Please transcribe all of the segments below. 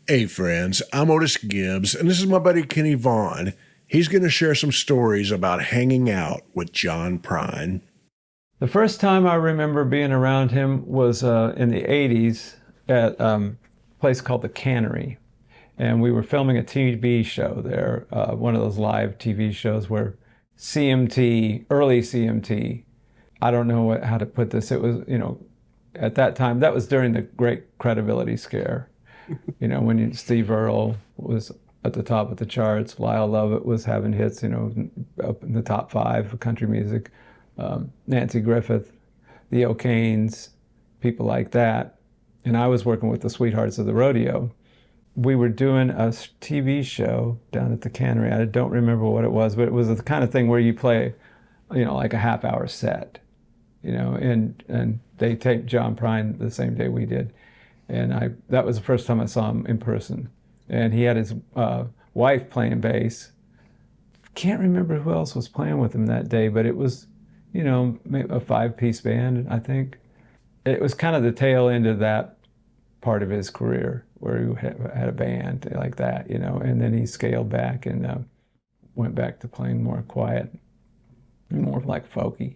Hey friends, I'm Otis Gibbs, and this is my buddy Kenny Vaughan. He's going to share some stories about hanging out with John Prine. The first time I remember being around him was in the 80s at a place called The Cannery. And we were filming a TV show there, one of those live TV shows where CMT, early CMT, I don't know how to put this. It was, at that time, that was during the great credibility scare. When Steve Earle was at the top of the charts, Lyle Lovett was having hits, up in the top 5 of country music, Nancy Griffith, the O'Kanes, people like that. And I was working with the Sweethearts of the Rodeo. We were doing a TV show down at the Cannery. I don't remember what it was, but it was the kind of thing where you play, like a half-hour set, and they taped John Prine the same day we did. And that was the first time I saw him in person. And he had his wife playing bass. Can't remember who else was playing with him that day, but it was, maybe a 5-piece band, I think. It was kind of the tail end of that part of his career where he had a band like that, and then he scaled back and went back to playing more quiet, more like folky,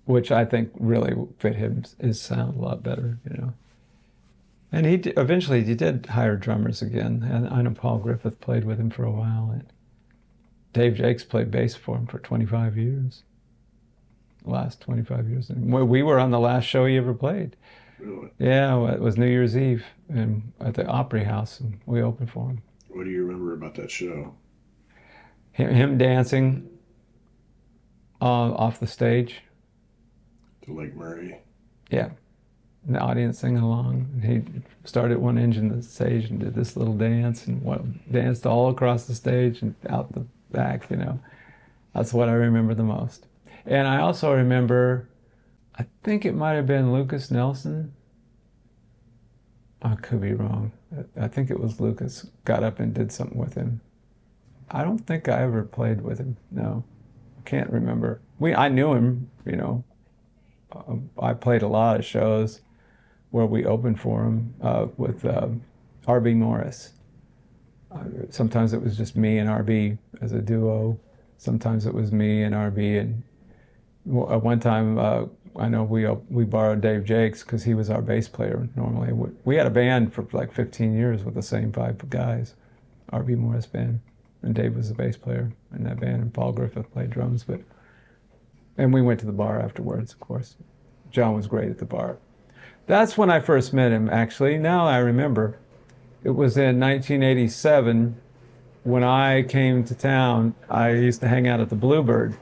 which I think really fit his sound a lot better, And eventually he did hire drummers again. And I know Paul Griffith played with him for a while. And Dave Jakes played bass for him for 25 years. The last 25 years. And we were on the last show he ever played. Really? Yeah, well, it was New Year's Eve at the Opry House, and we opened for him. What do you remember about that show? Him dancing off the stage. To Lake Murray? Yeah. And the audience singing along. And he started one end of the stage and did this little dance and danced all across the stage and out the back, That's what I remember the most. And I also remember, I think it might have been Lucas Nelson. I could be wrong. I think it was Lucas got up and did something with him. I don't think I ever played with him, no. I can't remember. I knew him, I played a lot of shows where we opened for him with R.B. Morris. Sometimes it was just me and R.B. as a duo. Sometimes it was me and R.B. And one time, I know we borrowed Dave Jakes because he was our bass player normally. We had a band for like 15 years with the same 5 guys, R.B. Morris band. And Dave was the bass player in that band, and Paul Griffith played drums. And we went to the bar afterwards, of course. John was great at the bar. That's when I first met him, actually. Now I remember. It was in 1987 when I came to town. I used to hang out at the Bluebird.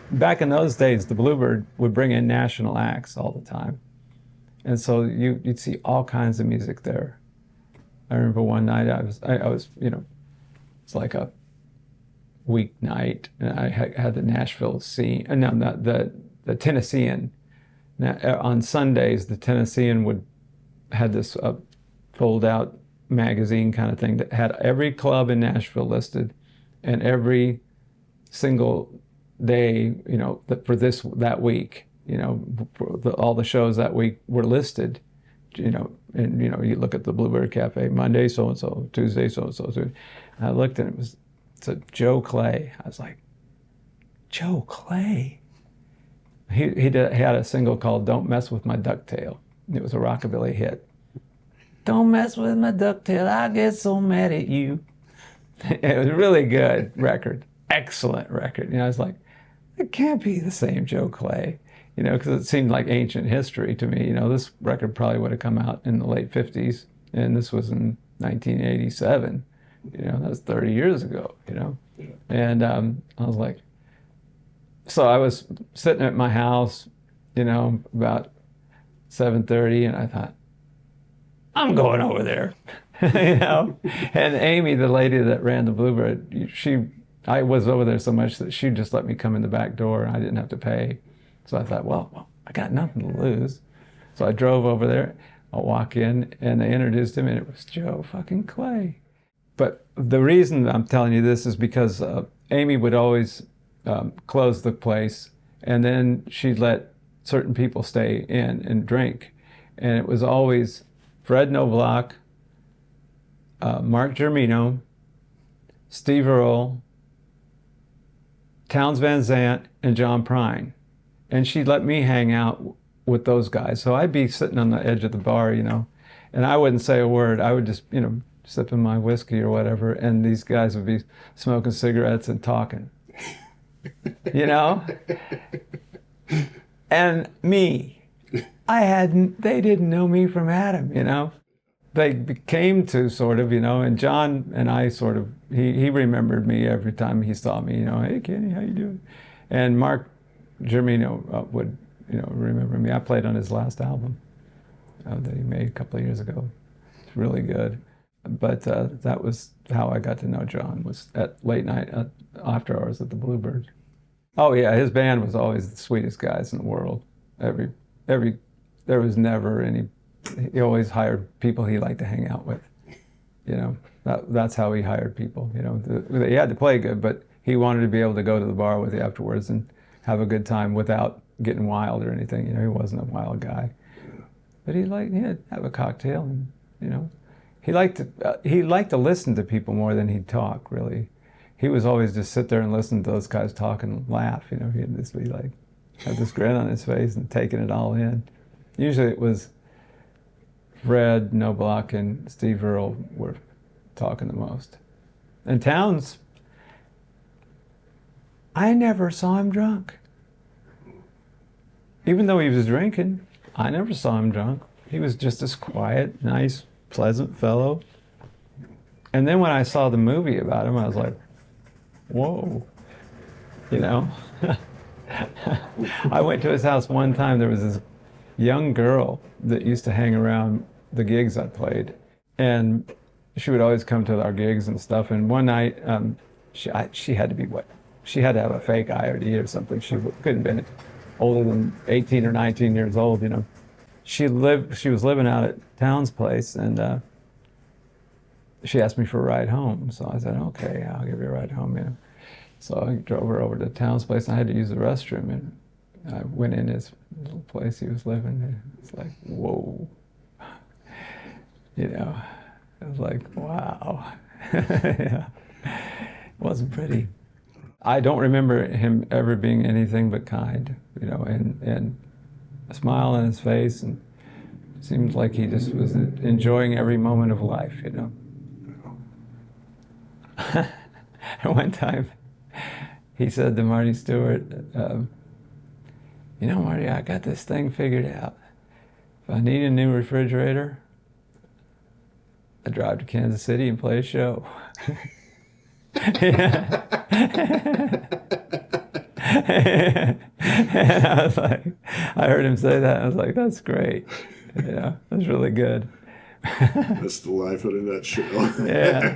Back in those days, the Bluebird would bring in national acts all the time. And so you'd see all kinds of music there. I remember one night I was it's like a weeknight, and I had the Nashville scene, no, not the Tennessean. Now, on Sundays, the Tennessean had this fold-out magazine kind of thing that had every club in Nashville listed, and every single day, for that week, all the shows that week were listed, and you look at the Bluebird Cafe, Monday so and so, Tuesday so and so. I looked and it said Joe Clay. I was like, Joe Clay. He had a single called "Don't Mess with My Ducktail." It was a rockabilly hit. Don't mess with my ducktail, I get so mad at you. It was a really good record, excellent record. I was like, it can't be the same Joe Clay, because it seemed like ancient history to me. This record probably would have come out in the late 50s, and this was in 1987. That was 30 years ago, And I was like, so I was sitting at my house, about 7:30, and I thought, I'm going over there, And Amy, the lady that ran the Bluebird, I was over there so much that she just let me come in the back door, and I didn't have to pay. So I thought, well, I got nothing to lose. So I drove over there. I walk in, and they introduced him, and it was Joe fucking Clay. But the reason I'm telling you this is because Amy would always close the place, and then she'd let certain people stay in and drink. And it was always Fred Noblock, Mark Germino, Steve Earle, Townes Van Zandt, and John Prine. And she'd let me hang out with those guys. So I'd be sitting on the edge of the bar, you know, and I wouldn't say a word. I would just, you know, sipping my whiskey or whatever, and these guys would be smoking cigarettes and talking, you know? And me, they didn't know me from Adam, you know? They came to sort of, you know, and John and I sort of, he remembered me every time he saw me, you know, hey, Kenny, how you doing? And Mark Germino would, you know, remember me. I played on his last album that he made a couple of years ago. It's really good. But that was how I got to know John, was at late night, after hours at the Bluebird. Oh yeah, his band was always the sweetest guys in the world. There was never any, he always hired people he liked to hang out with. You know, that's how he hired people, you know. He had to play good, but he wanted to be able to go to the bar with you afterwards and have a good time without getting wild or anything. You know, he wasn't a wild guy. But he'd have a cocktail and, you know. He liked to listen to people more than he'd talk, really. He was always just sit there and listen to those guys talk and laugh, you know. He'd just be like, have this grin on his face and taking it all in. Usually it was Fred Noblock and Steve Earle were talking the most. And Townes, I never saw him drunk. Even though he was drinking, I never saw him drunk. He was just this quiet, nice, pleasant fellow. And then when I saw the movie about him, I was like, whoa, you know? I went to his house one time. There was this young girl that used to hang around the gigs I played. And she would always come to our gigs and stuff. And one night, she had to be what? She had to have a fake IOD or something. She couldn't have been older than 18 or 19 years old, you know. She was living out at Townes' place, and she asked me for a ride home. So I said, okay, I'll give you a ride home, you know. So I drove her over to Townes' place, and I had to use the restroom, and I went in his little place he was living, and it's like, whoa. You know, it was like, wow. Yeah. It wasn't pretty. I don't remember him ever being anything but kind, you know, and a smile on his face, and it seemed like he just was enjoying every moment of life, you know. One time, he said to Marty Stewart, you know, Marty, I got this thing figured out. If I need a new refrigerator, I drive to Kansas City and play a show. And I was like, I heard him say that, and I was like, that's great. Yeah, that's really good. That's the life in a nutshell. Yeah.